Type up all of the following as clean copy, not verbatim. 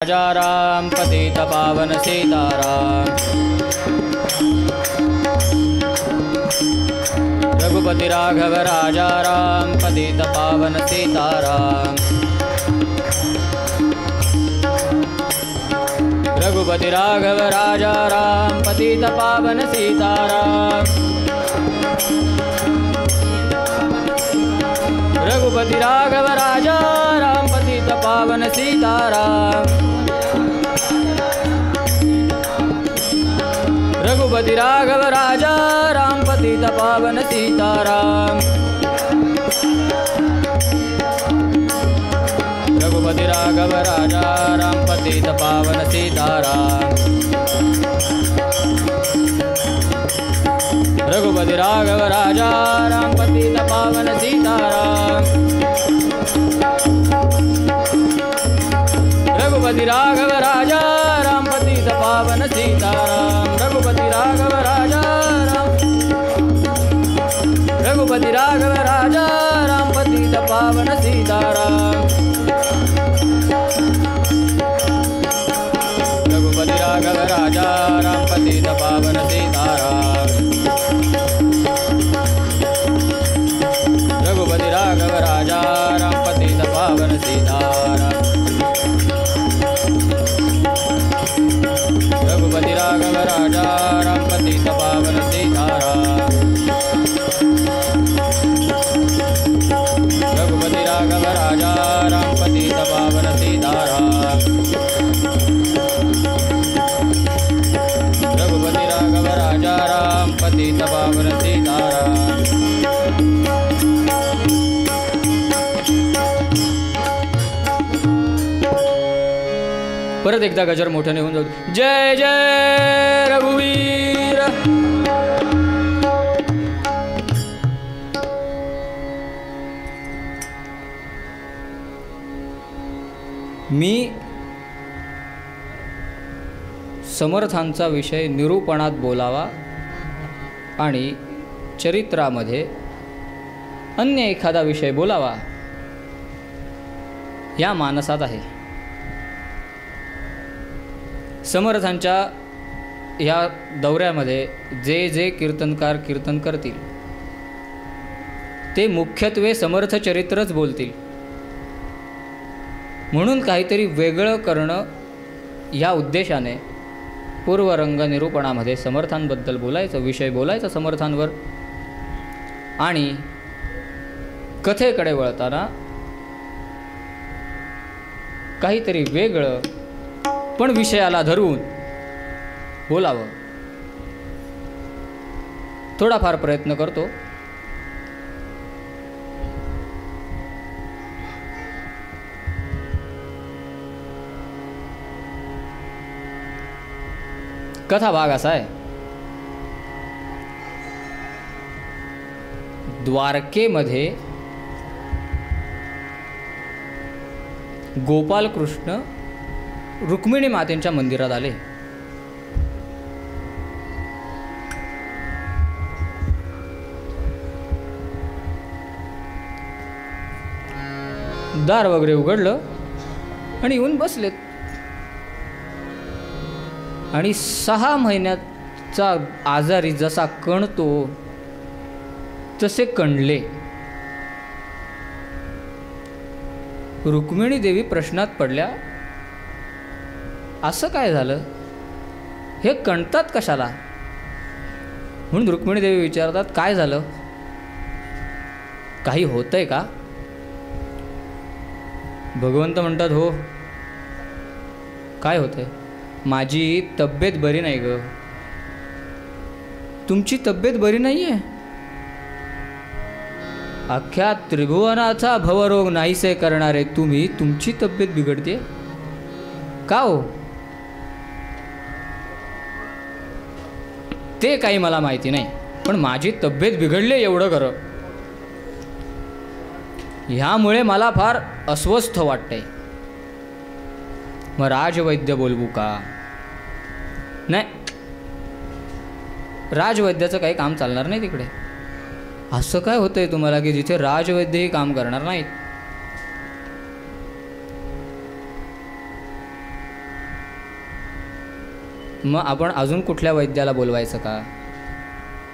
राजा राम पतित पावन सीताराम। रघुपति राघव राजा राम पतित पावन सीताराम। रघुपति राघव राजा राम पतित पावन सीताराम। रघुपति राघव राजा राम पतित पावन सीताराम। रघुपति राघव राजा राम पतित पावन सीताराम। रघुपति राघव राजा राम पतित पावन सीताराम। रघुपति राघव राजा राम पतित पावन सीताराम। रघुपति राघव राजा राम पतित पावन सीताराम। रघुपति राघव राजा राम। रघुपति राघव राजा राम पतित पावन सीताराम। रघुपति राघव राजा राम पतित पावन सीताराम। रघुपति राघव राजा राम पतित पावन सीताराम। रघुपति राघव राजा राम पतित पावन सीताराम। रघुपति राघव राजा राम पतित पावन सीताराम। रघुपति राघव राजा राम पतित पावन सीताराम। परत एकदा गजर मोठ्याने होऊन जाऊ। जय जय रघुवीर। मी समर्थांचा विषय निरूपणात बोलावा आणि चरित्रामध्ये अन्य एखादा विषय बोलावा या मानसात आहे। समर्थांच्या या दौऱ्यामध्ये जे जे कीर्तनकार कीर्तन करतील ते मुख्यत्वे समर्थ चरित्रच बोलतील, म्हणून काहीतरी वेगळं करणं या उद्देशाने पूर्वरंग निरूपणामध्ये समर्थांबद्दल बोलायचं, विषय बोलायचा समर्थांवर, आणि कथेकडे वळताना काहीतरी वेगळं पण विषयाला धरून बोलावं। थोडाफार प्रयत्न करतो। कथा भाग असा आहे, द्वारकेमध्ये गोपालकृष्ण रुक्मिणी मातेच्या मंदिरात आले। दार वगैरे उघडलं आणि येऊन बसलेत, आणि 6 महिन्याचा आजारी जसा कणतो तसे कणले। रुक्मिणी देवी प्रश्नात पडल्या, असं काय झालं, हे कणतात कशाला? म्हणून रुक्मिणी देवी विचारतात, काय झालं, काही होतंय का? भगवंत म्हणतात, हो, काय होतंय? माझी तब्येत बरी नाही ग. तुमची तब्येत बरी नाही आहे? अख्ख्या त्रिभुवनाचा भवरोग नाहीसे करणारे तुम्ही, तुमची तब्येत बिघडते का हो? ते काही मला माहिती नाही, पण माझी तब्येत बिघडली एवढं खरं. ह्यामुळे मला फार अस्वस्थ वाटतंय. मग राजवैद्य बोलवू का? नाही, राजवैद्याचं काही काम चालणार नाही तिकडे. असं काय होतंय तुम्हाला की जिथे राजवैद्यही काम करणार नाहीत? मग आपण अजून कुठल्या वैद्याला बोलवायचं का?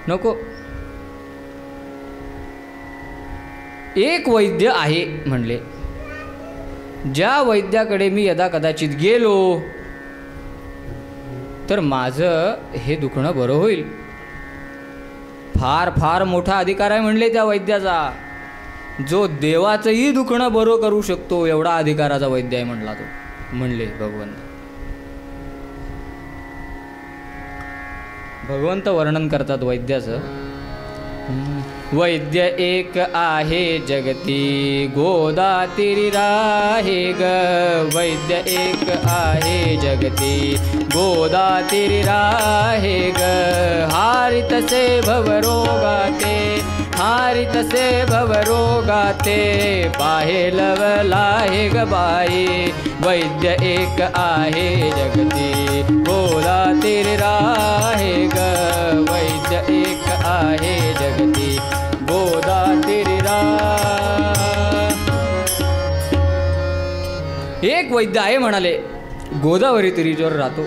नको. एक वैद्य आहे म्हणले, ज्या वैद्याकडे मी यदा कदाचित गेलो तर माझं हे दुखणं बरं होईल. फार फार मोठा अधिकार आहे म्हणले त्या वैद्याचा. जो देवाचंही दुखणं बरं करू शकतो एवढा अधिकाराचा वैद्य आहे म्हणला तो, म्हणले भगवंत. भगवंत वर्णन करतात वैद्याचं. वैद्य एक आहे जगती गोदातीरी राहे ग. वैद्य एक आहे जगती गोदातीरी राहे ग. हारितसे भवरोगाते हारितसे भवरोगाते पाहे लवला हे ग बाई. वैद्य एक आहे जगती गोदातीरी राहे ग. वैद्य एक आहे जगती गोदातीरी रा. एक वैद्य आहे म्हणाले, गोदावरी तीरावर राहतो.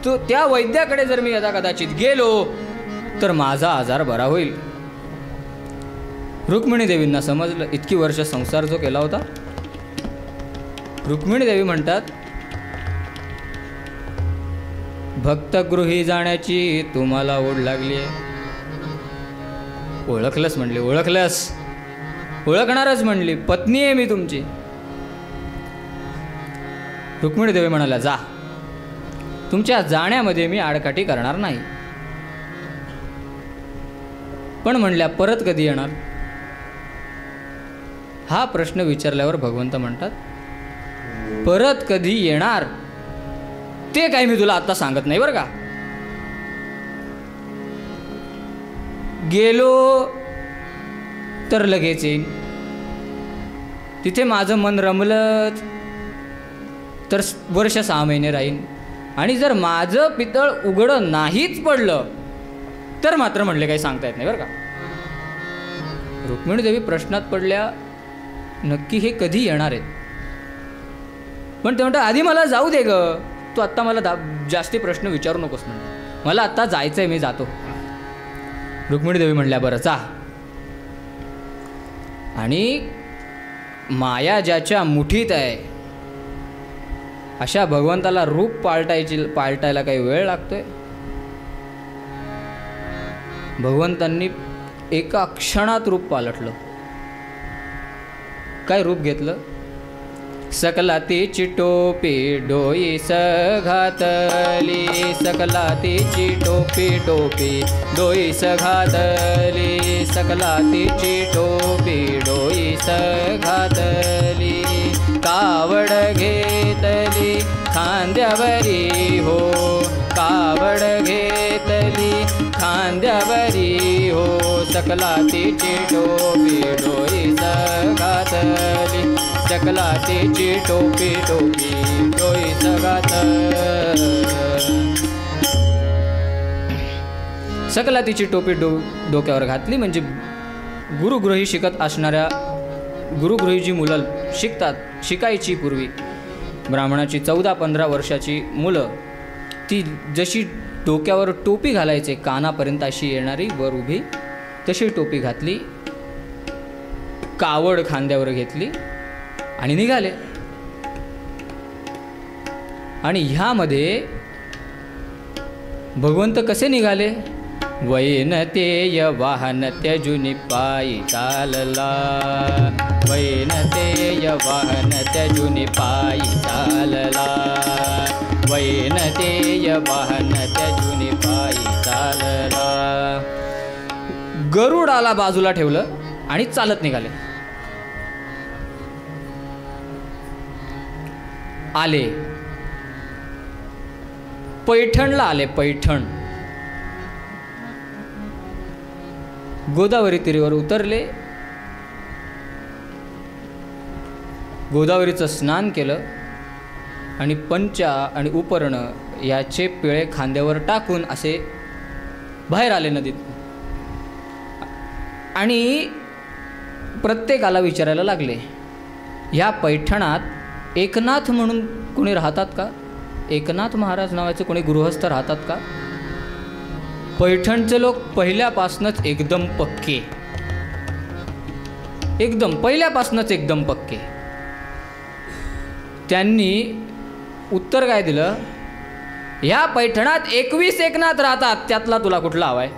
तो त्या वैद्याकडे जर मी यदा कदाचित गेलो तर माझा आजार बरा होईल. रुक्मिणी देवींना समजलं. इतकी वर्ष संसार जो केला होता. रुक्मिणी देवी म्हणतात, भक्तगृही जाण्याची तुम्हाला ओढ लागली आहे. ओळखलंस म्हणले. ओळखलंस, ओळखणारच म्हणली. पत्नी आहे मी तुमची. रुक्मिणी देवी म्हणाल्या, जा, तुमच्या जाण्यामध्ये मी आडकाठी करणार नाही. पण म्हणल्या, परत कधी येणार? हा प्रश्न विचारल्यावर भगवंत म्हणतात, परत कधी येणार ते काही मी तुला आता सांगत नाही बरं का. गेलो तर लगेच येईन. तिथे माझं मन रमलं तर वर्ष 6 महिने राहीन. आणि जर माझं पितळ उघडं नाहीच पडलं तर मात्र म्हणले काही सांगता येत नाही बरं का. रुक्मिणी देवी प्रश्नात पडल्या, नक्की हे कधी येणार आहेत? पण ते म्हणतात, आधी मला जाऊ दे ग, तू आत्ता मला जास्ती प्रश्न विचारू नकोस म्हणजे, मला आत्ता जायचं आहे, मी जातो. रुक्मिणी देवी म्हणल्या, बरं जा. आणि माया ज्याच्या मुठीत आहे अशा भगवंताला रूप पालटायला काही वेळ लागतोय? भगवंतांनी एका क्षणात रूप पालटलं. काय रूप घेतलं? सकलातीची टोपी डोई सघातली. सकलातीची टोपी डोई सघातली. सकलातीची टोपी डोई सघातली. कावड घेतली खांद्यावरी हो. कावड घेतली खांद्यावरी हो. सकलातीची टोपी डोई सघातली. सकलातीची टोपी डोई सघातली. सकलातीची टोपी डोक्यावर घातली म्हणजे गुरुगृही शिकत असणाऱ्या गुरुगृही जी मुलं शिकायची पूर्वी ब्राह्मणाची 14-15 वर्षाची मुलं, ती जशी डोक्यावर टोपी घालायचे कानापर्यंत अशी येणारी वर उभी, तशी टोपी घातली. कावड खांद्यावर घेतली आणि निघाले. आणि ह्यामध्ये भगवंत कसे निघाले? वैनतेय वाहन त्यजुनी पायी चालला. वैनतेय वाहन त्यजुनी पायी चालला. वैनतेय वाहन त्यजुनी पायी चालला. गरुडाला बाजूला ठेवलं आणि चालत निघाले. आले पैठणला आले. पैठण गोदावरी तीरावर उतरले. गोदावरीचं स्नान केलं आणि पंचा आणि उपर्ण याचे पिळे खांद्यावर टाकून असे बाहेर आले नदीत. आणि प्रत्येकाला विचारायला लागले, ह्या पैठणात एकनाथ म्हणून कोणी राहतात का? एकनाथ महाराज नावाचे कोणी गृहस्थ राहतात का? पैठणचे लोक पहिल्यापासूनच एकदम पक्के, एकदम पहिल्यापासूनच एकदम पक्के. त्यांनी उत्तर काय दिलं? ह्या पैठणात 21 एकनाथ राहतात, त्यातला तुला कुठला हवाय?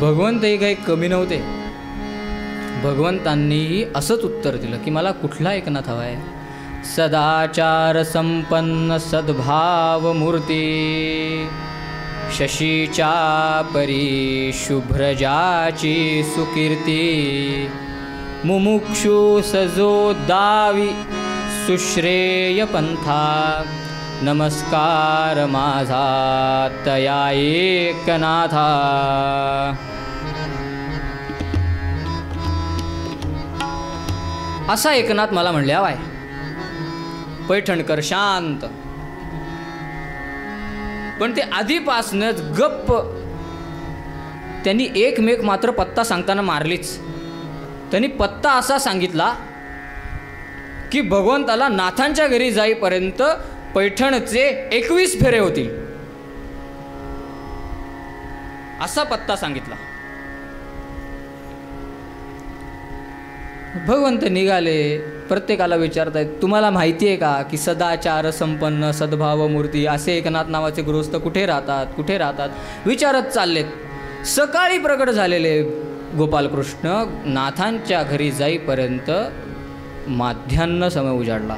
भगवंतही काही कमी नव्हते. भगवंतांनीही असंच उत्तर दिलं की मला कुठला एकनाथ हवाय? सदाचार संपन्न सद्भाव मूर्ती, शशीच्या परी शुभ्रजाची सुकीर्ती, मुमुक्षु सजो दावी सुश्रेय पंथा, नमस्कार माझा तया एकनाथा. असा एकनाथ मला म्हणले हवाय. पैठणकर शांत, पण ते आधीपासूनच गप्प. त्यांनी एकमेक मात्र पत्ता सांगताना मारलीच. त्यांनी पत्ता असा सांगितला की भगवंताला नाथांच्या घरी जाईपर्यंत पैठणचे 21 फेरे होतील, असा पत्ता सांगितला. भगवंत निघाले. प्रत्येकाला विचारतायत, तुम्हाला माहिती आहे का की सदाचार संपन्न सद्भाव मूर्ती असे एकनाथ नावाचे गृहस्थ कुठे राहतात, कुठे राहतात? विचारत चाललेत. सकाळी प्रकट झालेले गोपालकृष्ण नाथांच्या घरी जाईपर्यंत माध्यान्ह समय उजाडला.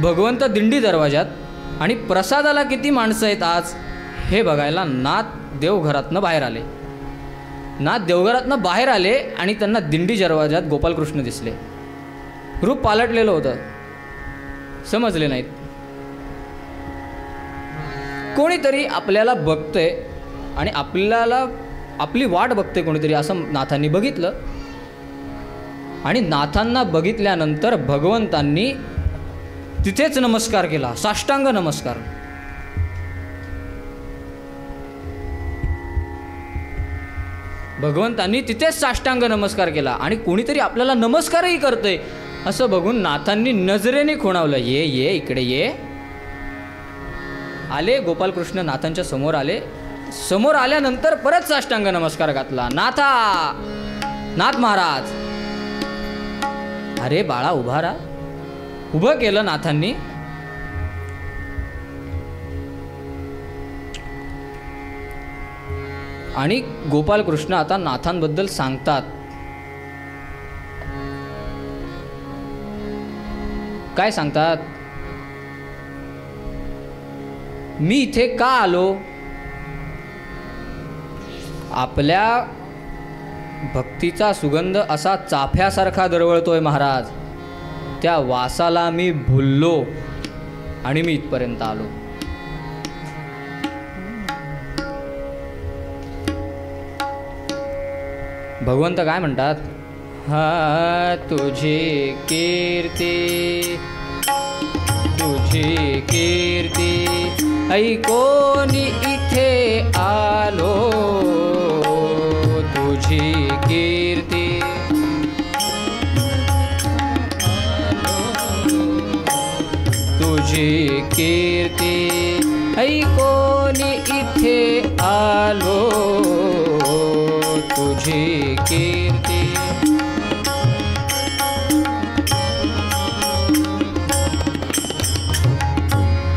भगवंत दिंडी दरवाजात आणि प्रसादाला किती माणसं आहेत आज हे बघायला नाथ देवघरातनं बाहेर आले. नाथ देवघरातनं बाहेर आले आणि त्यांना दिंडी दरवाजात गोपालकृष्ण दिसले. रूप पालटलेलं होतं, समजले नाहीत. कोणीतरी आपल्याला बघतंय आणि आपल्याला आपली वाट बघते कोणीतरी, असं नाथांनी बघितलं. आणि नाथांना बघितल्यानंतर भगवंतांनी तिथेच नमस्कार केला, साष्टांग नमस्कार. भगवंतांनी तिथेच साष्टांग नमस्कार केला. आणि कोणीतरी आपल्याला नमस्कारही करतंय असं बघून नाथांनी नजरेने खुणावलं, ये ये इकडे ये. आले गोपालकृष्ण नाथांच्या समोर आले. समोर आल्यानंतर परत साष्टांग नमस्कार घातला. नाथा, नाथ महाराज. अरे बाळा उभा राहा. उभं केलं नाथांनी. आणि गोपालकृष्ण आता नाथांबद्दल सांगतात. काय सांगतात? मी इथे का आलो? आपल्या भक्तीचा सुगंध असा चाफ्यासारखा दरवळतोय महाराज. त्या वासाला मी भुललो आणि मी इथपर्यंत आलो. भगवंत काय म्हणतात? हा तुझी कीर्ती, तुझी कीर्ती ऐकोनी इथे आलो. तुझी कीर्ती, तुझी कीर्ती ऐकोनी इथे आलो. तुझी कीर्ती.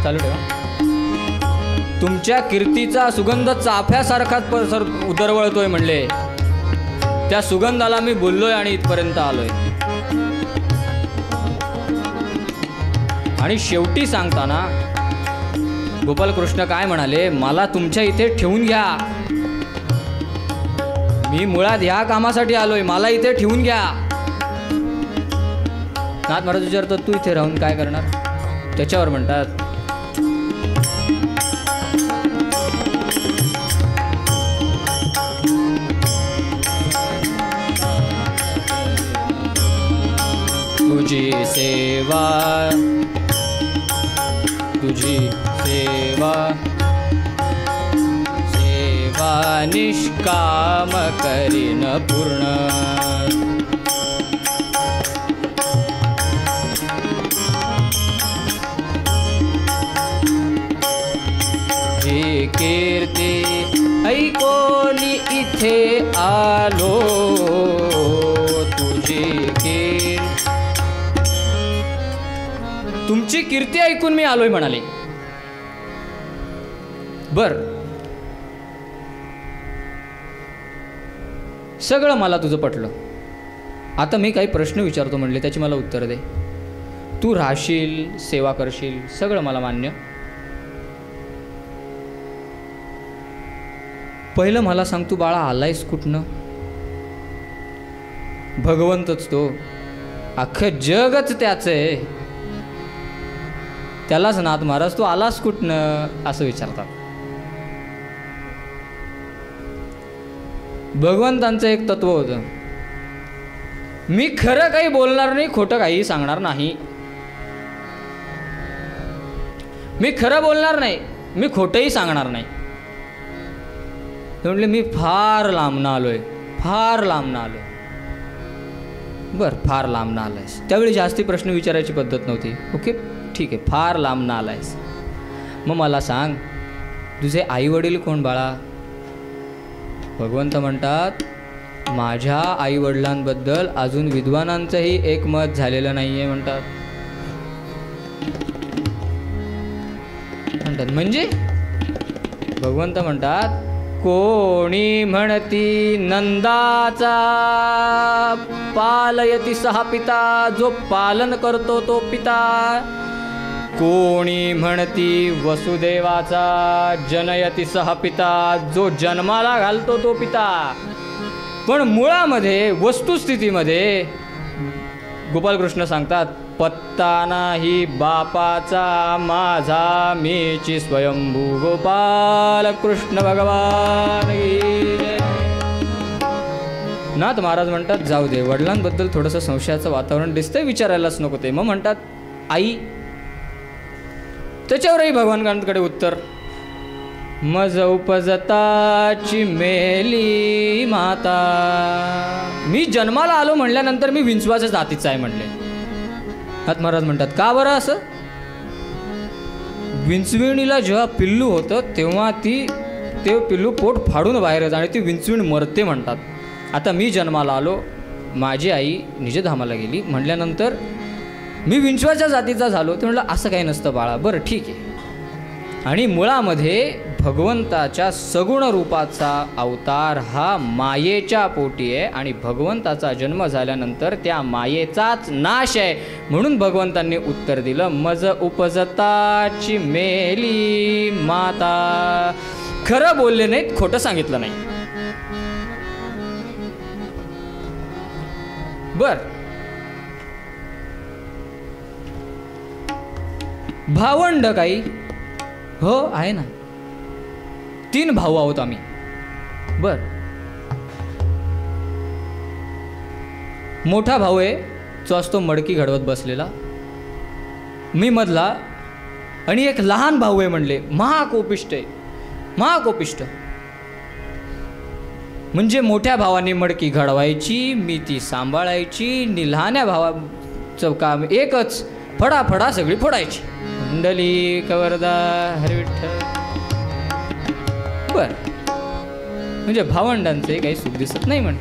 चालू ठेवा. तुमच्या कीर्तीचा सुगंध चाफ्यासारखाच उदरवळतोय म्हणले. त्या सुगंधाला मी बोललोय आणि इथपर्यंत आलोय. आणि शेवटी सांगताना गोपालकृष्ण काय म्हणाले? मला तुमच्या इथे ठेवून घ्या. मी मुळात ह्या कामासाठी आलोय, मला इथे ठेवून घ्या. नाथ महाराज विचारतात, तू इथे राहून काय करणार? त्याच्यावर म्हणतात, तुझी सेवा, तुझी सेवा, सेवा निष्काम करीन पूर्ण. ही कीर्ती ऐकोनी इथे आलो तुझी तुमची कीर्ती ऐकून मी आलोय म्हणाले. बर, सगळं मला तुझं पटलं. आता मी काही प्रश्न विचारतो म्हणले, त्याची मला उत्तर दे. तू राहशील, सेवा करशील, सगळं मला मान्य. पहिलं मला सांग, तू बाळा आलायस कुठनं? भगवंतच तो, अख्खं जगच त्याचं आहे, त्यालाच नाद महाराज तू आलास कुठनं असं विचारतात. भगवंतांचं एक तत्व होतं, मी खरं काही बोलणार नाही, खोटं काही सांगणार नाही. मी खरं बोलणार नाही, मी खोटंही सांगणार नाही. म्हटले मी फार लांबनं आलोय, फार लांबनं आलोय. बरं, फार लांबनं आलायस. त्यावेळी जास्ती प्रश्न विचारायची पद्धत नव्हती. ओके, ठीक आहे, फार लांबनं आलायस. मग मला सांग, तुझे आई वडील कोण बाळा? भगवंत म्हणतात, माझ्या आई वडिलांबद्दल अजून विद्वानांचंही एकमत झालेलं नाही आहे म्हणतात. म्हणजे भगवंत म्हणतात, कोणी म्हणती नंदाचा पालयती सहा पिता, जो पालन करतो तो पिता. कोणी म्हणती वसुदेवाचा जनयती सहा पिता, जो जन्माला घालतो तो पिता. पण मुळामध्ये वस्तुस्थितीमध्ये गोपालकृष्ण सांगतात, पत्ता नाही बापाचा माझा, मीची स्वयंभू गोपाल कृष्ण भगवान. नाथ महाराज म्हणतात, जाऊ दे, वडिलांबद्दल थोडंसं संशयाचं वातावरण दिसतंय, विचारायलाच नको ते. मग म्हणतात आई. त्याच्यावरही भगवानकडे उत्तर, मज उपजताची मेली माता. मी जन्माला आलो म्हणल्यानंतर मी विंचवाच्या जातीचा आहे म्हणले. नाथ महाराज म्हणतात, का बरं असं? विंचविणीला जेव्हा पिल्लू होतं तेव्हा ते पिल्लू पोट फाडून बाहेर येतं आणि ती विंचविण मरते म्हणतात. आता मी जन्माला आलो, माझी आई निजधामाला गेली म्हणल्यानंतर मी विंचवाच्या जातीचा झालो. ते म्हटलं असं काही नसतं बाळा. बरं ठीक आहे. आणि मुळामध्ये भगवंताच्या सगुण रूपाचा अवतार हा मायेच्या पोटी आहे आणि भगवंताचा जन्म झाल्यानंतर त्या मायेचाच नाश आहे. म्हणून भगवंतांनी उत्तर दिलं, मज उपजताची मेली माता. खरं बोलले नाहीत, खोटं सांगितलं नाही. बर, भावंड काही? हो आहे ना, 3 भाऊ आहोत आम्ही. बर, मोठा भाऊ आहे, जो असतो मडकी घडवत बसलेला, मी मधला, आणि एक लहान भाऊ आहे म्हणले, महाकोपिष्ट आहे, महाकोपिष्ट. म्हणजे मोठ्या भावाने मडकी घडवायची, मी ती सांभाळायची, नि लहान्या भावाचं काम एकच, फडाफडा सगळी फोडायची. मंडली कवरदा हरी विठ्ठल. बर, म्हणजे भावंडांचे काही सुख दिसत नाही म्हणे.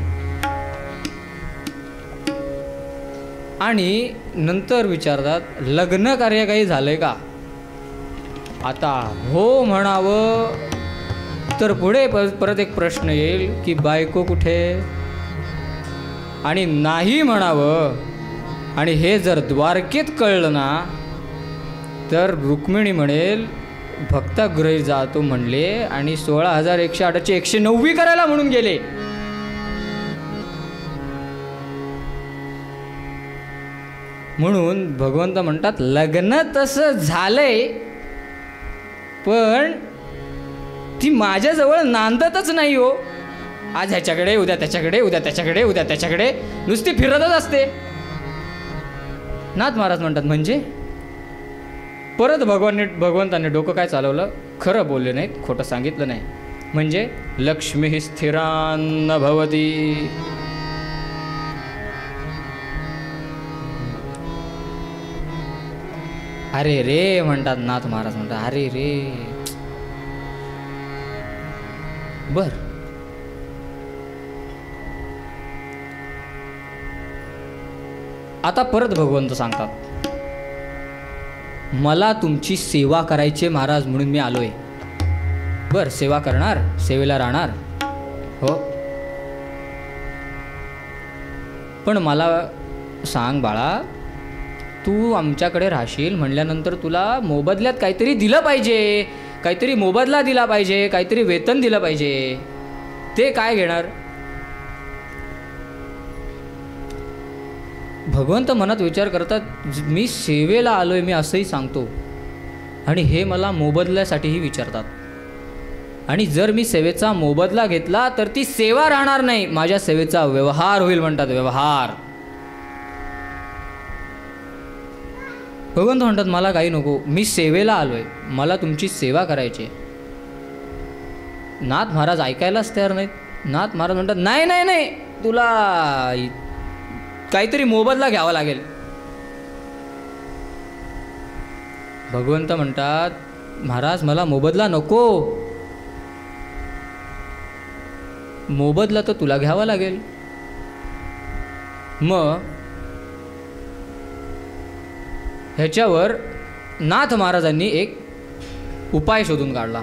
आणि नंतर विचारतात, लग्न कार्य काही झालंय का? आता हो म्हणावं तर पुढे परत एक प्रश्न येईल की बायको कुठे? आणि नाही म्हणावं आणि हे जर द्वारकेत कळलं ना तर रुक्मिणी म्हणेल भक्तागृही जातो म्हणले आणि 16,108ची 109वी करायला म्हणून गेले. म्हणून भगवंत म्हणतात, लग्न तसं झालंय पण ती माझ्याजवळ नांदतच नाही हो. आज ह्याच्याकडे, उद्या त्याच्याकडे, उद्या त्याच्याकडे, उद्या त्याच्याकडे, नुसती फिरतच असते. नाथ महाराज म्हणतात, म्हणजे परत भगवंतांनी डोकं काय चालवलं, खरं बोलले नाहीत, खोटं सांगितलं नाही. म्हणजे लक्ष्मी स्थिरान्न भवती. अरे रे म्हणतात नाथ महाराज, म्हणतात अरे रे. बर, आता परत भगवंत सांगतात, मला तुमची सेवा करायची महाराज म्हणून मी आलोय. बर, सेवा करणार, सेवेला राहणार. हो, पण मला सांग बाळा, तू आमच्याकडे राहशील म्हणल्यानंतर तुला मोबदल्यात काहीतरी दिलं पाहिजे, काहीतरी मोबदला दिला पाहिजे, काहीतरी वेतन दिलं पाहिजे. ते काय घेणार? भगवंत मनात विचार करतात, मी सेवेला आलोय मी असंही सांगतो आणि हे मला मोबदल्यासाठीही विचारतात. आणि जर मी सेवेचा मोबदला घेतला तर ती सेवा राहणार नाही, माझ्या सेवेचा व्यवहार होईल म्हणतात, व्यवहार. भगवंत म्हणतात, मला काही नको, मी सेवेला आलोय, मला तुमची सेवा करायची. नाथ महाराज ऐकायलाच तयार नाहीत. नाथ महाराज म्हणतात, नाही नाही नाही, तुला काहीतरी मोबदला घ्यावा लागेल. भगवंत म्हणतात, महाराज मला मोबदला नको, मोबदला तर तुला घ्यावा लागेल. मग ह्याच्यावर नाथ महाराजांनी एक उपाय शोधून काढला.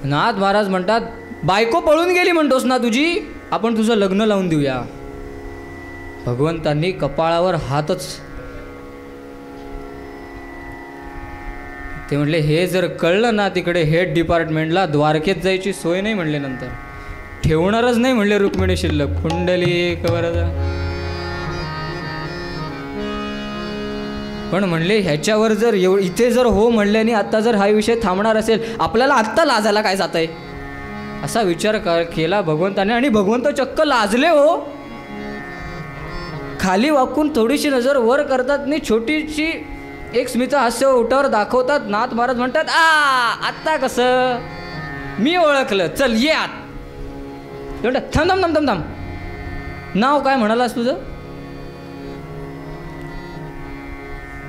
नाथ महाराज म्हणतात, बायको पळून गेली म्हणतोस ना तुझी, आपण तुझं लग्न लावून देऊया. भगवंतांनी कपाळावर हातच, ते म्हटले, हे जर कळलं ना तिकडे हेड डिपार्टमेंटला, द्वारकेत जायची सोय नाही म्हणले, नंतर ठेवणारच नाही म्हणले रुक्मिणी शिल्लक. कुंडली कवरदा. पण म्हणले ह्याच्यावर जर इथे जर हो म्हणल्याने आता जर हा विषय थांबणार असेल, आपल्याला आत्ता लाजायला काय जात आहे, असा विचार केला भगवंताने. आणि भगवंत चक्क लाजले हो. खाली वाकून थोडीशी नजर वर करतात आणि छोटीशी एक स्मित हास्य ओठावर दाखवतात. नाथ महाराज म्हणतात, आत्ता कसं मी ओळखलं, चल ये आत. थांब थांब थांब थांब थांब, नाव काय म्हणालास तुझं?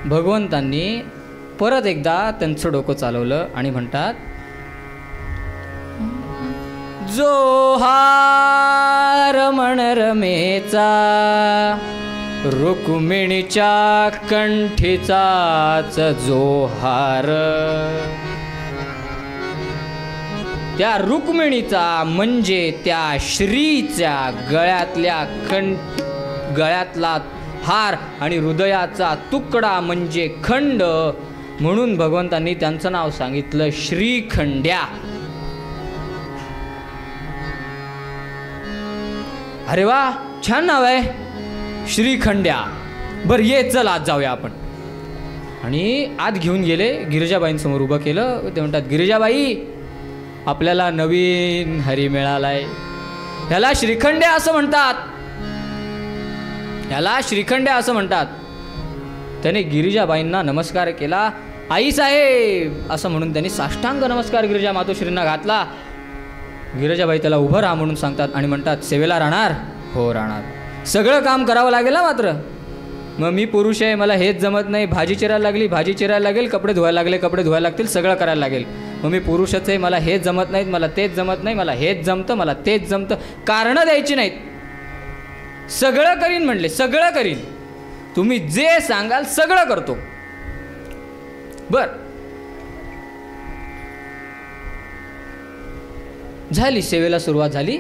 भगवंतांनी परत एकदा त्यांचं डोकं चालवलं आणि म्हणतात, जोहार म्हण रमेचा, रुक्मिणीच्या कंठीचाच जोहार. त्या रुक्मिणीचा म्हणजे त्या श्रीच्या गळ्यातला हार आणि हृदयाचा तुकडा म्हणजे खंड, म्हणून भगवंतांनी त्यांचं नाव सांगितलं श्रीखंड्या. अरे वा, छान नाव आहे श्रीखंड्या. बरं ये, चल आज जाऊया आपण. आणि आत घेऊन गेले, गिरिजाबाईंसमोर उभं केलं. ते म्हणतात, गिरिजाबाई आपल्याला नवीन हरी मिळालाय, ह्याला श्रीखंड्या असं म्हणतात, ह्याला श्रीखंड्या असं म्हणतात. त्याने गिरिजाबाईंना नमस्कार केला. आई साहेब असं म्हणून त्यांनी साष्टांग नमस्कार गिरिजा मातोश्रींना घातला. गिरिजाबाई त्याला उभं राहा म्हणून सांगतात आणि म्हणतात, सेवेला राहणार? हो राहणार. सगळं काम करावं लागेल ना मात्र. मग मी पुरुष आहे, मला हेच जमत नाही, भाजी चिरायला लागली भाजी चिरायला लागेल, कपडे धुवायला लागले कपडे धुवायला लागतील, सगळं करायला लागेल. मग मी पुरुषच आहे, मला हेच जमत नाहीत, मला तेच जमत नाही, मला हेच जमतं, मला तेच जमतं, कारणं द्यायची नाहीत. सगळं करीन म्हणले, सगळं करीन, तुम्ही जे सांगाल सगळं करतो. बर, झाली सेवेला सुरुवात झाली.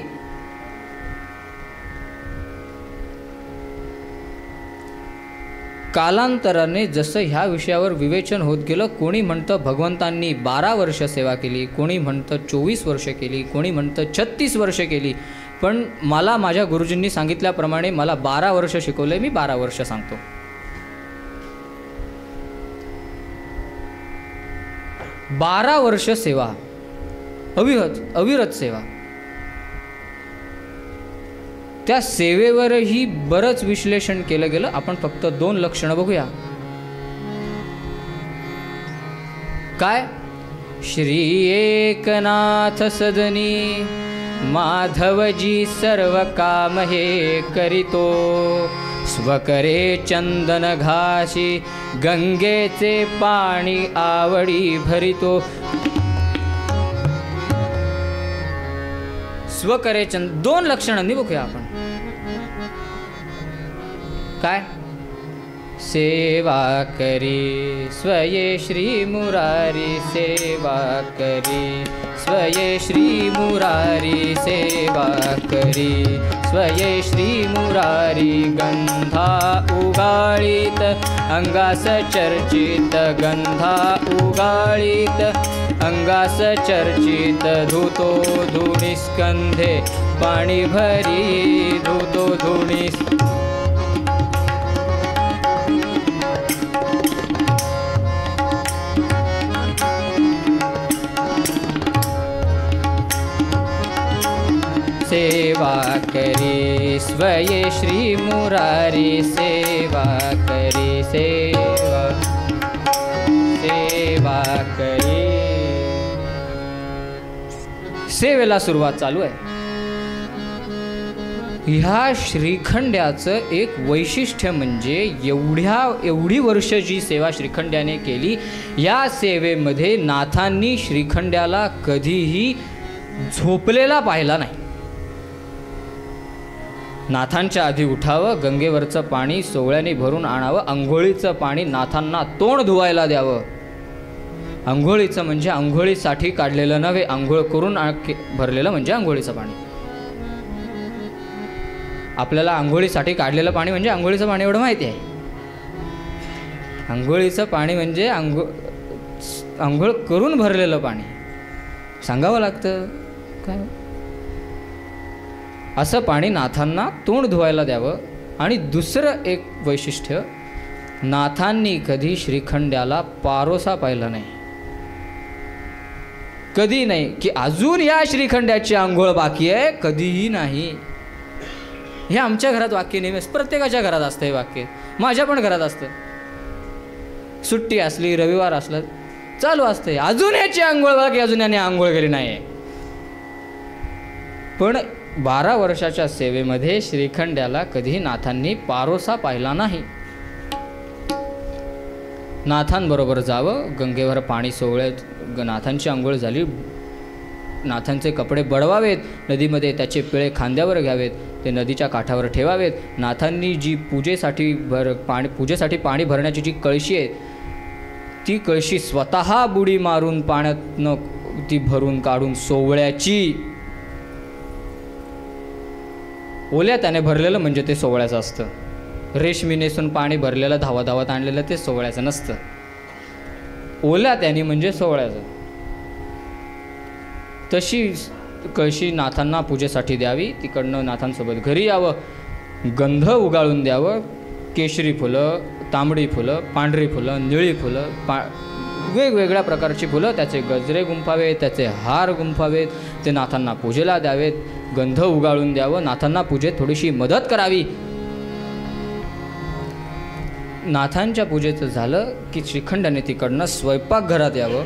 कालांतराने जसं ह्या विषयावर विवेचन होत गेलं, कोणी म्हणतं भगवंतांनी 12 वर्ष सेवा केली, कोणी म्हणतं 24 वर्ष केली, कोणी म्हणतं 36 वर्ष केली. पण मला माझ्या गुरुजींनी सांगितल्याप्रमाणे मला 12 वर्ष शिकवलंय, मी 12 वर्ष सांगतो. बारा वर्ष सेवा, अविरत सेवा. त्या सेवेवरही बरंच विश्लेषण केलं गेलं. आपण फक्त 2 लक्षणं बघूया. काय? श्री एकनाथ सदनी माधवजी सर्व काम हे करीतो स्वकरे चंदन घाशी गंगेचे पाणी आवडी भरितो स्वकरे दोन लक्षणांनी बघूया आपण काय सेवा करी स्वये श्री मुरारी सेवा करी स्वये श्री मुरारी सेवा करी स्वये श्री मुरारी गंधा उगाळीत अंगास चर्चित गंधा उगाळीत अंगास चर्चित धुतो धुनिस्कंधे पाणी भरी धुतो धुनिस सेवा करी स्वये श्री मुरारी सेवा करी सेवा सेवा करी सेवेला सुरुवात चालू आहे. ह्या श्रीखंड्याचं एक वैशिष्ट्य म्हणजे एवढी वर्ष जी सेवा श्रीखंड्याने केली या सेवेमध्ये नाथांनी श्रीखंड्याला कधीही झोपलेला पाहिला नाही. नाथांच्या आधी उठावं, गंगेवरचं पाणी सोवळ्याने भरून आणावं, अंघोळीचं पाणी नाथांना तोंड धुवायला द्यावं. अंघोळीचं म्हणजे अंघोळीसाठी काढलेलं नव्हे, अंघोळ करून भरलेलं म्हणजे अंघोळीचं पाणी. आपल्याला अंघोळीसाठी काढलेलं पाणी म्हणजे अंघोळीचं पाणी एवढं माहिती आहे. अंघोळीचं पाणी म्हणजे अंघोळ करून भरलेलं पाणी सांगावं लागतं काय. असं पाणी नाथांना तोंड धुवायला द्यावं. आणि दुसरं एक वैशिष्ट्य, नाथांनी कधी श्रीखंड्याला पारोसा पाहिला नाही. कधी नाही की अजून या श्रीखंड्याची आंघोळ बाकी आहे, कधीही नाही. हे आमच्या घरात वाक्य नेहमीच, प्रत्येकाच्या घरात असतं हे वाक्य, माझ्या पण घरात असतं. सुट्टी असली, रविवार असलं चालू असतं, अजून याची आंघोळ बाकी, अजून याने आंघोळ केली नाही. पण 12 वर्षाच्या सेवेमध्ये श्रीखंड्याला कधी नाथांनी पारोसा पाहिला नाही. नाथांबरोबर जावं, गंगेवर पाणी सोवळ्यात नाथांची आंघोळ झाली, नाथांचे कपडे बडवावेत, नदीमध्ये त्याचे पिळे खांद्यावर घ्यावेत, ते नदीच्या काठावर ठेवावेत. नाथांनी जी पूजेसाठी पाणी भरण्याची जी कळशी आहे ती कळशी स्वतः बुडी मारून पाण्यातनं ती भरून काढून सोवळ्याची, ओल्या त्याने भरलेलं म्हणजे ते सोवळ्याचं असतं. रेशमी नेसून पाणी भरलेलं धावत आणलेलं ते सोवळ्याचं नसतं. ओल्या त्याने म्हणजे सोवळ्याचं. तशी कळशी नाथांना पूजेसाठी द्यावी. तिकडनं नाथांसोबत घरी यावं, गंध उगाळून द्यावं. केशरी फुलं, तांबडी फुलं, पांढरी फुलं, निळी फुलं, वेगवेगळ्या प्रकारची फुलं, त्याचे गजरे गुंफावेत, त्याचे हार गुंफावेत, ते नाथांना पूजेला द्यावेत. गंध उगाळून द्यावं, नाथांना पूजेत थोडीशी मदत करावी. नाथांच्या पूजेचं झालं की श्रीखंडाने तिकडनं स्वयंपाकघरात यावं.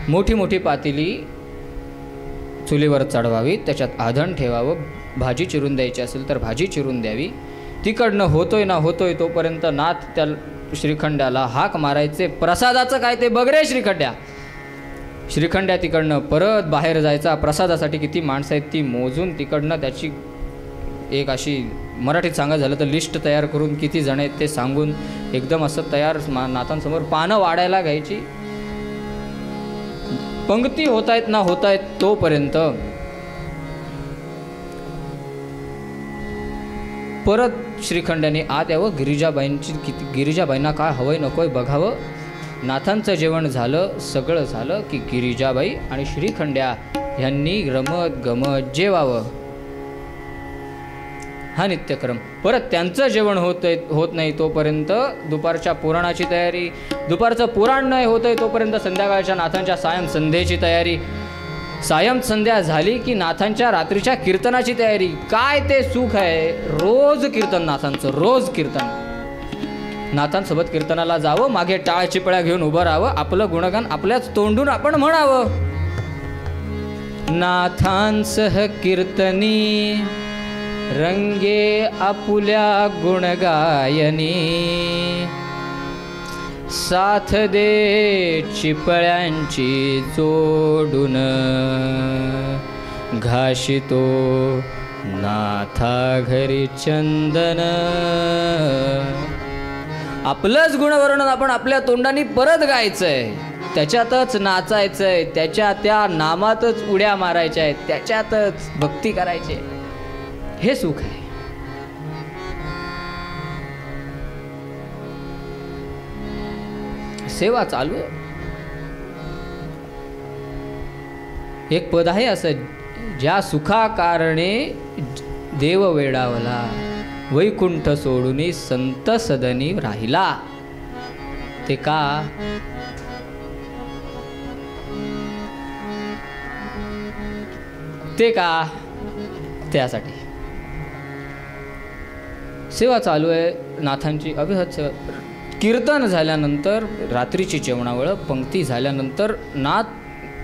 मोठी मोठी पातेली चुलीवर चढवावी, त्याच्यात आधण ठेवावं. भाजी चिरून द्यायची असेल तर भाजी चिरून द्यावी. तिकडनं होतोय तोपर्यंत नाथ त्या श्रीखंड्याला हाक मारायचे, प्रसादाचं काय ते बघ रे श्रीखंड्या. श्रीखंड्या तिकडनं परत बाहेर जायचा. प्रसादासाठी किती माणसं आहेत ती मोजून तिकडनं त्याची एक अशी मराठीत सांगायचं झालं तर लिस्ट तयार करून किती जण आहेत ते सांगून एकदम असं तयार नाथांसमोर पानं वाढायला घ्यायची. पंक्ती होत आहेत तोपर्यंत परत श्रीखंड्याने आत यावं. गिरिजाबाईंना काय हवंय नकोय बघावं. नाथांचं जेवण झालं, सगळं झालं की गिरिजाबाई आणि श्रीखंड्या ह्यांनी रमत गमत जेवावं. हा नित्यक्रम. परत त्यांचं जेवण होत नाही तोपर्यंत दुपारच्या पुराणाची तयारी. दुपारचं पुराण नाही होतंय तोपर्यंत संध्याकाळच्या नाथांच्या सायं संध्येची तयारी. सायं संध्या झाली की नाथांच्या रात्रीच्या कीर्तनाची तयारी. काय ते सुख आहे. रोज कीर्तन नाथांचं, रोज कीर्तन. नाथांसोबत कीर्तनाला जावं, मागे टाळ चिपळ्या घेऊन उभं राहावं, आपलं गुणगान आपल्याच तोंडून आपण म्हणावं. नाथांसह कीर्तनी रंगे आपुल्या गुणगायनी, साथ दे चिपळ्यांची जोडून, घाशितो नाथा घरी चंदन. आपलंच गुणवर्णन आपण आपल्या तोंडाने परत गायचंय, त्याच्यातच नाचायचंय, त्याच्या त्या नामातच उड्या मारायच्या आहेत, त्याच्यातच भक्ती करायची. हे सुख आहे. सेवा चालू आहे. एक पद आहे असं, ज्या सुखाकारणे देव वेडावला, वैकुंठ सोडून संत सदनी राहिला. ते का? ते का? त्यासाठी सेवा चालू आहे नाथांची अविहत सेवा. कीर्तन झाल्यानंतर रात्रीची जेवणावेळ पंक्ती झाल्यानंतर नाथ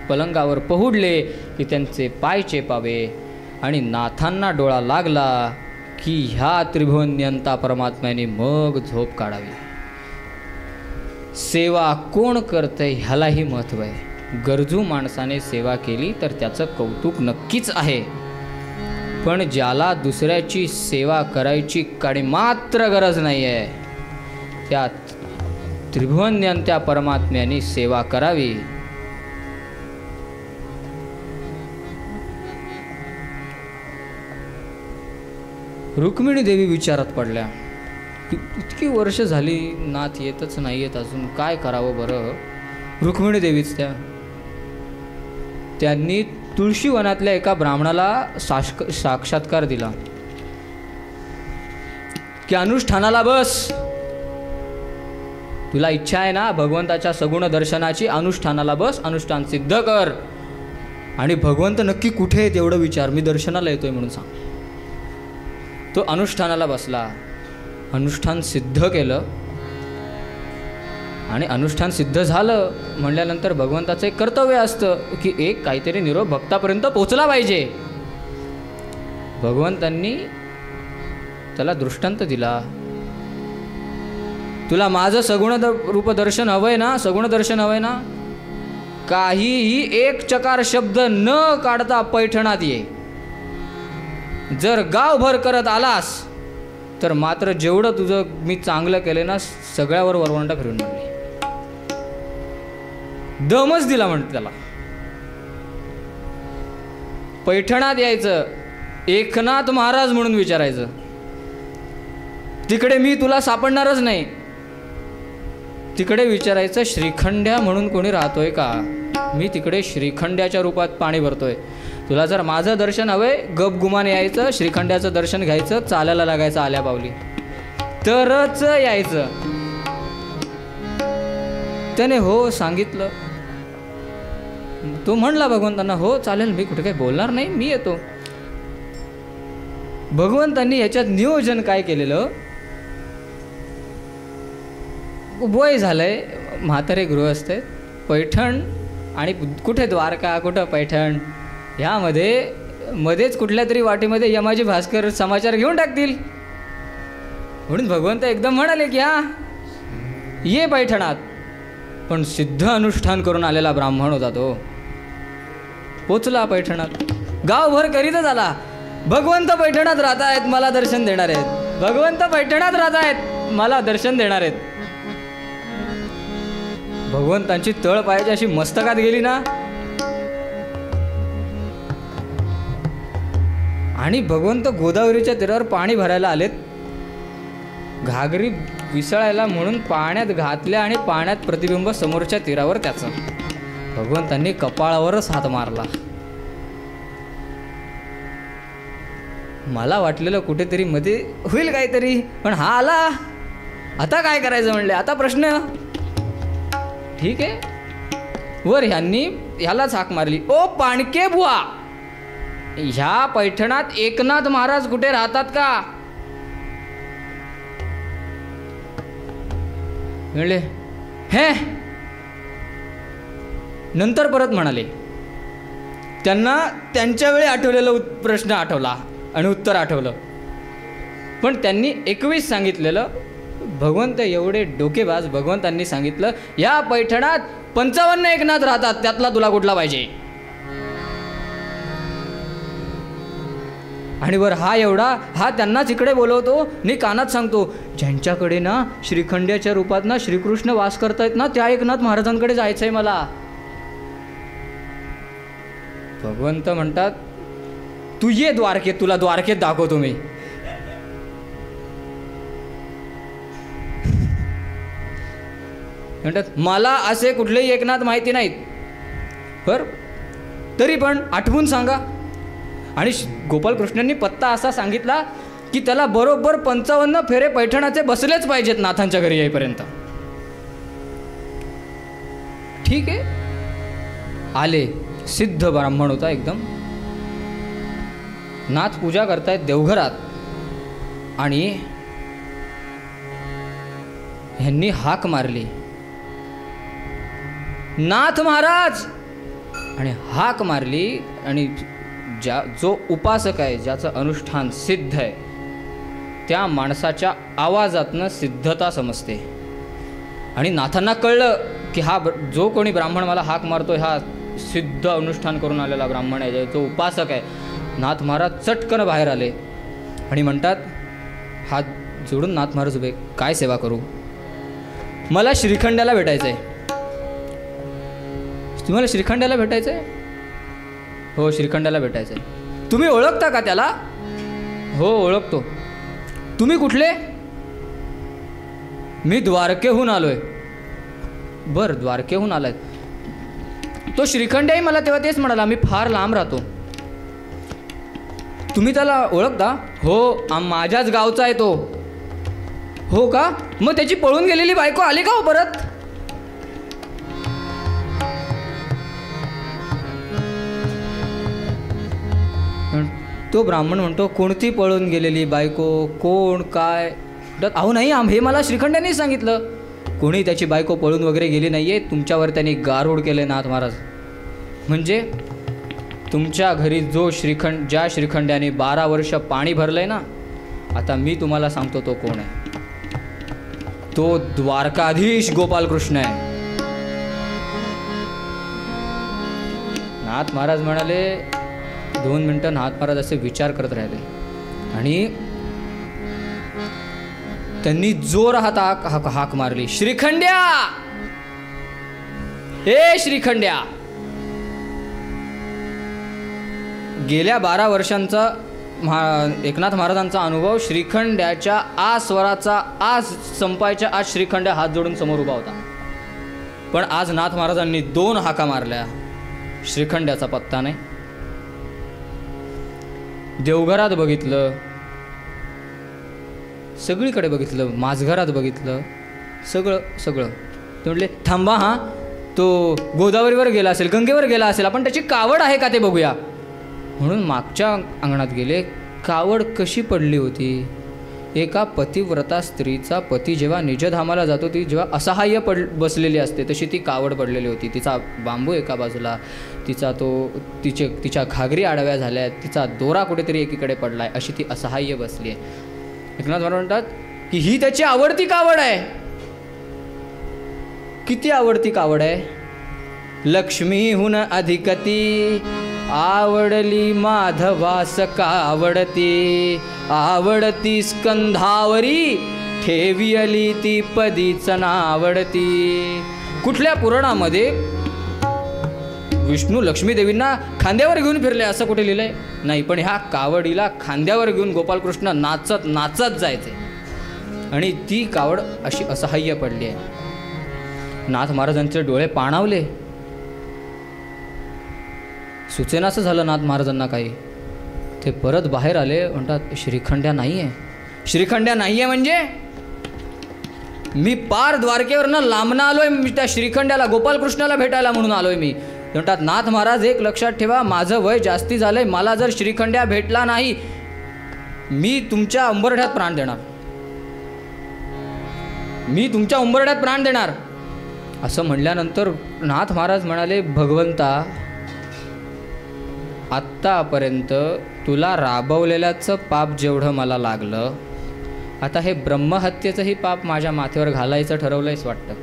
पलंगावर पहुडले की त्यांचे पाय चेपावे आणि नाथांना डोळा लागला की ह्या त्रिभुवन नियंता परमात्म्याने मग झोप काढावी. सेवा कोण करतंय ह्यालाही महत्त्व आहे. गरजू माणसाने सेवा केली तर त्याचं कौतुक नक्कीच आहे, पण ज्याला दुसऱ्याची सेवा करायची काही मात्र गरज नाही आहे, त्या त्रिभुवन नियंत्या परमात्म्याने सेवा करावी. रुक्मिणी देवी विचारात पडल्या. इतकी वर्ष झाली नाथ येतच नाही येत, अजून काय करावं बरं. रुक्मिणी देवीच त्यांनी तुळशी वनातल्या एका ब्राह्मणाला साक्षात्कार दिला की अनुष्ठानाला बस, तुला इच्छा आहे ना भगवंताच्या सगुण दर्शनाची, अनुष्ठानाला बस, अनुष्ठान सिद्ध कर. आणि भगवंत नक्की कुठे आहेत एवढं विचार, मी दर्शनाला येतोय म्हणून सांग. तो अनुष्ठानाला बसला, अनुष्ठान सिद्ध केलं आणि अनुष्ठान सिद्ध झालं म्हणल्यानंतर भगवंताचं एक कर्तव्य असतं की एक काहीतरी निरोप भक्तापर्यंत पोचला पाहिजे. भगवंतांनी त्याला दृष्टांत दिला, तुला माझं सगुण रूप दर्शन हवंय ना, सगुण दर्शन हवंय ना, काहीही एक चकार शब्द न काढता पैठणात ये. जर गावभर करत आलास तर मात्र जेवढं तुझं मी चांगलं केलं ना सगळ्यावर वरवंटा फिरून मारली. दमच दिला म्हणते त्याला. पैठणात यायचं, एकनाथ महाराज म्हणून विचारायचं, तिकडे मी तुला सापडणारच नाही. तिकडे विचारायचं श्रीखंड्या म्हणून कोणी राहतोय का, मी तिकडे श्रीखंड्याच्या रूपात पाणी भरतोय. तुला जर माझं दर्शन हवंय गपगुमान यायचं, श्रीखंड्याचं दर्शन घ्यायचं, चालायला लागायचं आल्या पावली, तरच यायचं. त्याने हो सांगितलं. तो म्हणला भगवंतांना, हो चालेल, मी कुठे काही बोलणार नाही, मी येतो. भगवंतांनी याच्यात नियोजन काय केलेलं, वय झालंय, म्हातारे गृहस्थ आहेत, पैठण आणि कुठे द्वारका कुठं पैठण, ह्यामध्ये मध्येच कुठल्या तरी वाटेमध्ये यमाजी भास्कर समाचार घेऊन टाकतील. म्हणून भगवंत एकदम म्हणाले की हा ये पैठणात. पण सिद्ध अनुष्ठान करून आलेला ब्राह्मण होता तो. पोचला पैठणात, गावभर करीतच आला, भगवंत पैठणात राहत आहेत, मला दर्शन देणार आहेत, भगवंत पैठणात राहत आहेत, मला दर्शन देणार आहेत. भगवंतांची तळ पायाची अशी मस्तकात गेली ना, आणि भगवंत गोदावरीच्या तीरावर पाणी भरायला आलेत, घागरी विसळायला म्हणून पाण्यात घातल्या आणि पाण्यात प्रतिबिंब समोरच्या तीरावर त्याचं. भगवंतांनी कपाळावरच हात मारला. मला वाटलेलं कुठेतरी मध्ये होईल काहीतरी, पण हा आला, आता काय करायचं म्हणले, आता प्रश्न. ठीक आहे, वर ह्यांनी ह्यालाच हाक मारली, ओ पाणके बुवा, ह्या पैठणात एकनाथ महाराज कुठे राहतात का? म्हणले हे. नंतर परत म्हणाले. त्यांना त्यांच्या वेळी आठवलेला प्रश्न आठवला आणि उत्तर आठवलं, पण त्यांनी 21 सांगितलेलं. भगवंत एवढे डोकेबाज. भगवंतांनी सांगितलं या पैठणात 55 एकनाथ राहतात, त्यातला तुला कुठला पाहिजे. आणि वर हा एवढा, हा त्यांनाच इकडे बोलवतो आणि कानात सांगतो, ज्यांच्याकडे ना श्रीखंड्याच्या रूपात ना श्रीकृष्ण वास करतायत ना, त्या एकनाथ महाराजांकडे जायचंय मला. भगवंत म्हणतात तू ये द्वारकेत, तुला द्वारकेत दाखवतो मी. म्हणतात मला असे कुठलेही एकनाथ माहिती नाहीत, बरं तरी पण आठवून सांगा. आणि गोपालकृष्णांनी पत्ता असा सांगितला की त्याला बरोबर 55 फेरे पैठणाचे बसलेच पाहिजेत नाथांच्या घरी येईपर्यंत. ठीक आहे. आले. सिद्ध ब्राह्मण होता एकदम. नाथ पूजा करतायत देवघरात आणि ह्यांनी हाक मारली, नाथ महाराज. आणि हाक मारली आणि जो उपासक आहे, ज्याचं अनुष्ठान सिद्ध आहे, त्या माणसाच्या आवाजातनं सिद्धता समजते. आणि नाथांना कळलं की हा जो कोणी ब्राह्मण मला हाक मारतोय हा सिद्ध अनुष्ठान करून आलेला ब्राह्मण आहे, जो उपासक आहे. नाथ महाराज चटकन बाहेर आले आणि म्हणतात, हात जोडून नाथ महाराज उभे, काय सेवा करू. मला श्रीखंड्याला भेटायचं आहे. तुम्हाला श्रीखंड्याला भेटायचं आहे. हो श्रीखंड्याला भेटायचं आहे. तुम्ही ओळखता का त्याला. हो ओळखतो. तुम्ही कुठले. मी द्वारकेहून आलोय. बरं द्वारकेहून आलाय. तो श्रीखंड्याही मला तेव्हा तेच म्हणाला, मी फार लांब राहतो. तुम्ही त्याला ओळखता. हो माझ्याच गावचा आहे तो. हो का. मग त्याची पळून गेलेली बायको आली का हो परत. तो ब्राह्मण म्हणतो, कोणती पळून गेलेली बायको, कोण काय. अहो नाही हे मला श्रीखंड्याने सांगितलं, कोणी त्याची बायको पळून वगैरे गेली नाही आहे, तुमच्यावर त्यांनी गारुड केले नाथ महाराज. म्हणजे तुमच्या घरी जो ज्या श्रीखंड्याने 12 वर्ष पाणी भरलंय ना, आता मी तुम्हाला सांगतो तो कोण आहे. तो द्वारकाधीश गोपालकृष्ण आहे. नाथ महाराज म्हणाले. 2 मिनिटं नाथ महाराज असे विचार करत राहिले आणि त्यांनी जोरात हाक मारली, श्रीखंड्या. ए श्रीखंड्या. गेल्या 12 वर्षांचा एकनाथ महाराजांचा अनुभव, श्रीखंड्याच्या स्वराचा संपायच्या आज श्रीखंड्या हात जोडून समोर उभा होता. पण आज नाथ महाराजांनी 2 हाका मारल्या, श्रीखंड्याचा पत्ता नाही. देवघरात बघितलं, सगळीकडे बघितलं, माझघरात बघितलं, सगळं. ते म्हटले थांबा, हां तो गोदावरीवर गेला असेल, गंगेवर गेला असेल, आपण त्याची कावड आहे का ते बघूया. म्हणून मागच्या अंगणात गेले. कावड कशी पडली होती. एका पतिव्रता स्त्रीचा पती जेव्हा निजधामाला जातो, ती जेव्हा असहाय्य बसलेली असते, तशी ती कावड पडलेली होती. तिचा बांबू एका बाजूला, तिच्या घागरी आडव्या झाल्या, तिचा दोरा कुठेतरी एकीकडे पडलाय, अशी ती असहाय्य बसली आहे. एकनाथ महाराज म्हणतात की ही त्याची आवडती कावड आहे. किती आवडती कावड आहे. लक्ष्मीहून अधिकती आवडली माधवास कावडती, आवडती स्कंधावरी ठेवियली ती पदीच नावडती. कुठल्या पुराणामध्ये विष्णू लक्ष्मी देवींना खांद्यावर घेऊन फिरले असं कुठे लिहिलंय नाही. पण ह्या कावडीला खांद्यावर घेऊन गोपालकृष्ण नाचत नाचत जायचे आणि ती कावड अशी असहाय्य पडली आहे. नाथ महाराजांचे डोळे पाणावले. सुचेनासं झालं नाथ महाराजांना काही. ते परत बाहेर आले. म्हणतात श्रीखंड्या नाही आहे. श्रीखंड्या नाही आहे म्हणजे मी पार द्वारकेवरनं लांबनं आलोय, मी त्या श्रीखंड्याला गोपालकृष्णाला भेटायला म्हणून आलोय मी. म्हणतात नाथ महाराज एक लक्षात ठेवा, माझं वय जास्ती झालंय, मला जर श्रीखंड्या भेटला नाही मी तुमच्या अंबरठ्यात प्राण देणार. मी तुमच्या उंबरड्यात प्राण देणार. असं म्हणल्यानंतर नाथ महाराज म्हणाले, भगवंता, आत्तापर्यंत तुला राबवलेल्याचं पाप जेवढं मला लागलं, आता हे ब्रह्महत्येचंही पाप माझ्या माथ्यावर घालायचं ठरवलंयच वाटतं.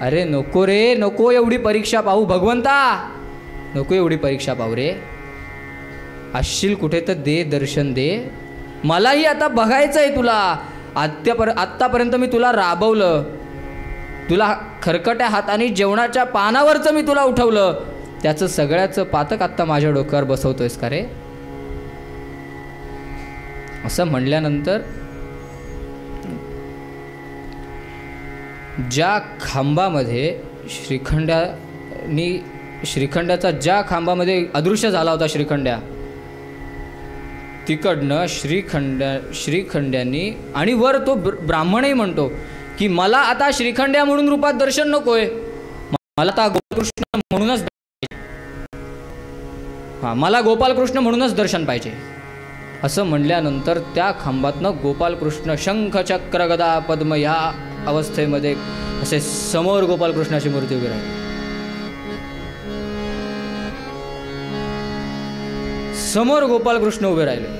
अरे नको रे, नको एवढी परीक्षा पाहू भगवंता, नको एवढी परीक्षा पाहू रे. असशील कुठे तर दे, दर्शन दे. मलाही आता बघायचं आहे तुला. आत्तापर्यंत मी तुला राबवलं, तुला खरकट्या हाताने जेवणाच्या पानावरचं मी तुला उठवलं, त्याचं सगळ्याचं पातक आत्ता माझ्या डोक्यावर बसवतोयस का रे. असं म्हणल्यानंतर ज्या खांबामध्ये श्रीखंड्याचा ज्या खांबामध्ये अदृश्य झाला होता श्रीखंड्या, तिकडनं श्रीखंड्यांनी, आणि वर तो ब्राह्मणही म्हणतो की मला आता श्रीखंड्या म्हणून रूपात दर्शन नकोय, मला आता गोपालकृष्ण म्हणूनच मला गोपालकृष्ण म्हणूनच दर्शन पाहिजे. असं म्हणल्यानंतर त्या खांबातनं गोपालकृष्ण शंख चक्र गदा पद्म ह्या अवस्थेमध्ये असे समोर गोपालकृष्णाची मूर्ती उभी राहिली. समोर गोपालकृष्ण उभे राहिले.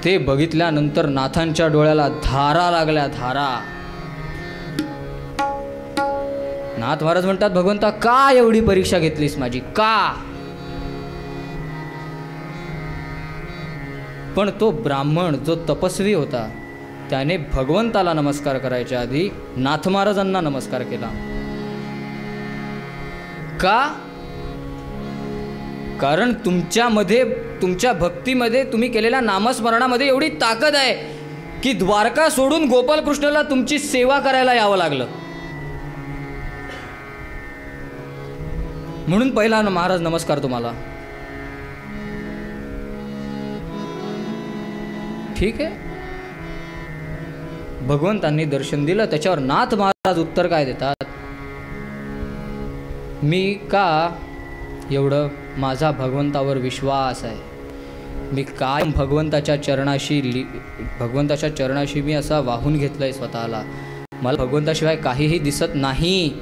ते बघितल्यानंतर नाथांच्या डोळ्याला धारा लागल्या, धारा. नाथ महाराज म्हणतात, भगवंता का एवढी परीक्षा घेतलीस माझी, का. पण तो ब्राह्मण जो तपस्वी होता त्याने भगवंताला नमस्कार करायच्या आधी नाथ महाराजांना नमस्कार केला. का. कारण तुमच्यामध्ये, तुमच्या भक्तीमध्ये, तुम्ही केलेल्या नामस्मरणामध्ये एवढी ताकद आहे की द्वारका सोडून गोपालकृष्णाला तुमची सेवा करायला यावं लागलं. म्हणून पहिला महाराज नमस्कार तुम्हाला. ठीक आहे, भगवंतांनी दर्शन दिलं. त्याच्यावर नाथ महाराज उत्तर काय देतात, मी का एवढं, माझा भगवंतावर विश्वास आहे, मी काय भगवंताच्या चरणाशी मी असा वाहून घेतलंय स्वतःला, मला भगवंताशिवाय काहीही दिसत नाही.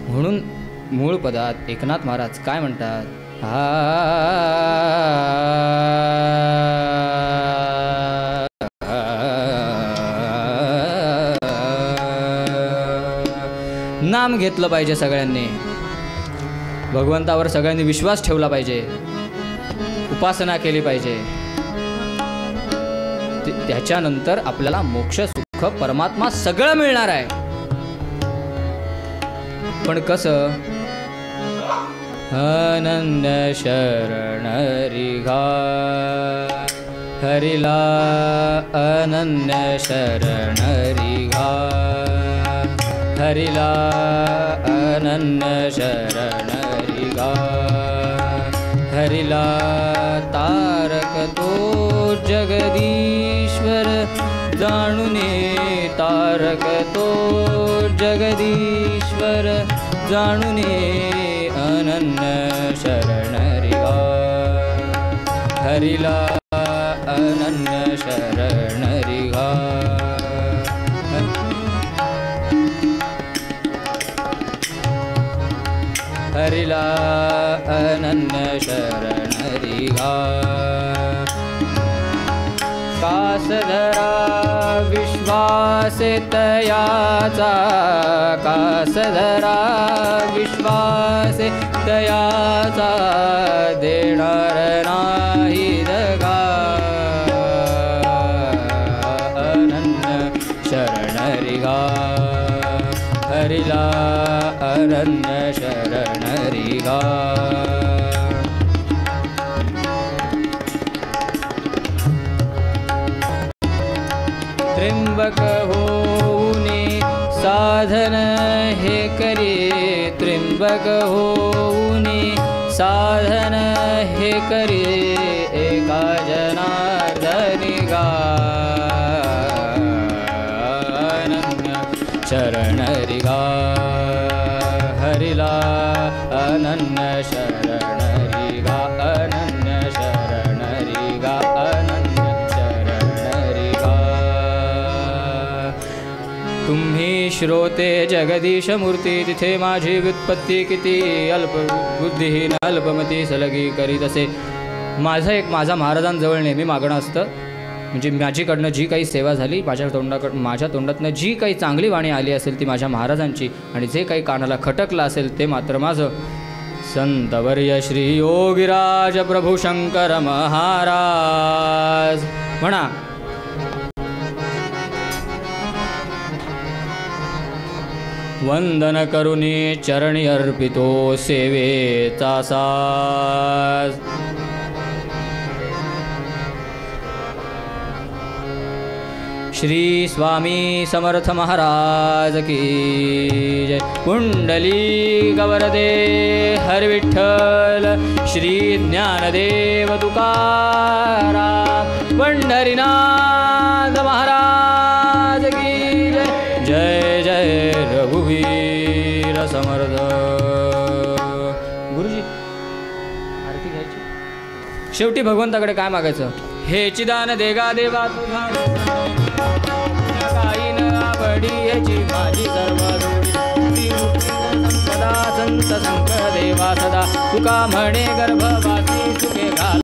म्हणून मूळ पदात एकनाथ महाराज काय म्हणतात, नाम घेतलं पाहिजे सगळ्यांनी, भगवंतावर सगळ्यांनी विश्वास ठेवला पाहिजे, उपासना केली पाहिजे. त्याच्यानंतर आपल्याला मोक्ष, सुख, परमात्मा सगळं मिळणार आहे. पण कसं, अनन्य शरण हरिघा, हरिला अनन्य शरण हरिघा, हरिला अनन्य शरण हरिघा, हरिला तारक तो जगदीश्वर जाणूने, तारक तो जगदीश्वर जाणूने, अनन्य शरण हरिघा, हरिला अनन्य शरण हरिघा, हरिला अनन्य शरण हरिघा. कासधरा विश्वास तयाचा, कासधरा विश्वास तयाचा, देणार नाही दगा, अनन्य शरण हरिघा, हरिला अनन्य शरण हरिघा. त्र्यंबक होऊने साधन हे करे, त्र्यंबक होऊने साधन हे करे, एका जनार्दनी गा, अनन्य शरण हरिघा, हरिला अनन्य शरण हरिघा, अनन्य शरण हरिघा. श्रोते जगदीश मूर्ती, तिथे माझी व्युत्पत्ती किती अल्प बुद्धिहीन अल्पमती सलगी करीत असे. माझा महाराजांजवळ नेहमी मागणं असतं, म्हणजे माझीकडनं जी काही सेवा झाली, माझ्या तोंडातनं जी काही चांगली वाणी आली असेल ती माझ्या महाराजांची, आणि जे काही कानाला खटकलं असेल ते मात्र माझं. संतवर्य श्री योगीराज प्रभू शंकर महाराज. म्हणा वंदन करुणी चरणी अर्पितो सेवेचा साज. श्री स्वामी समर्थ महाराज की जय. कुंडली गवरदे हर विठ्ठल, श्री ज्ञानदेव तुकाराम, पंढरीनाथ महाराज की जय. जय जय रघुवीर समर्थ. गुरुजी आरती घ्यायची. शेवटी भगवंताकडे काय मागायचं? हे चिदान देगा देवा तुझा काही न आवडी याची माझी सर्व संपदा संत संक देवा सदा. तुका म्हणे गर्भवासी सुखे घाल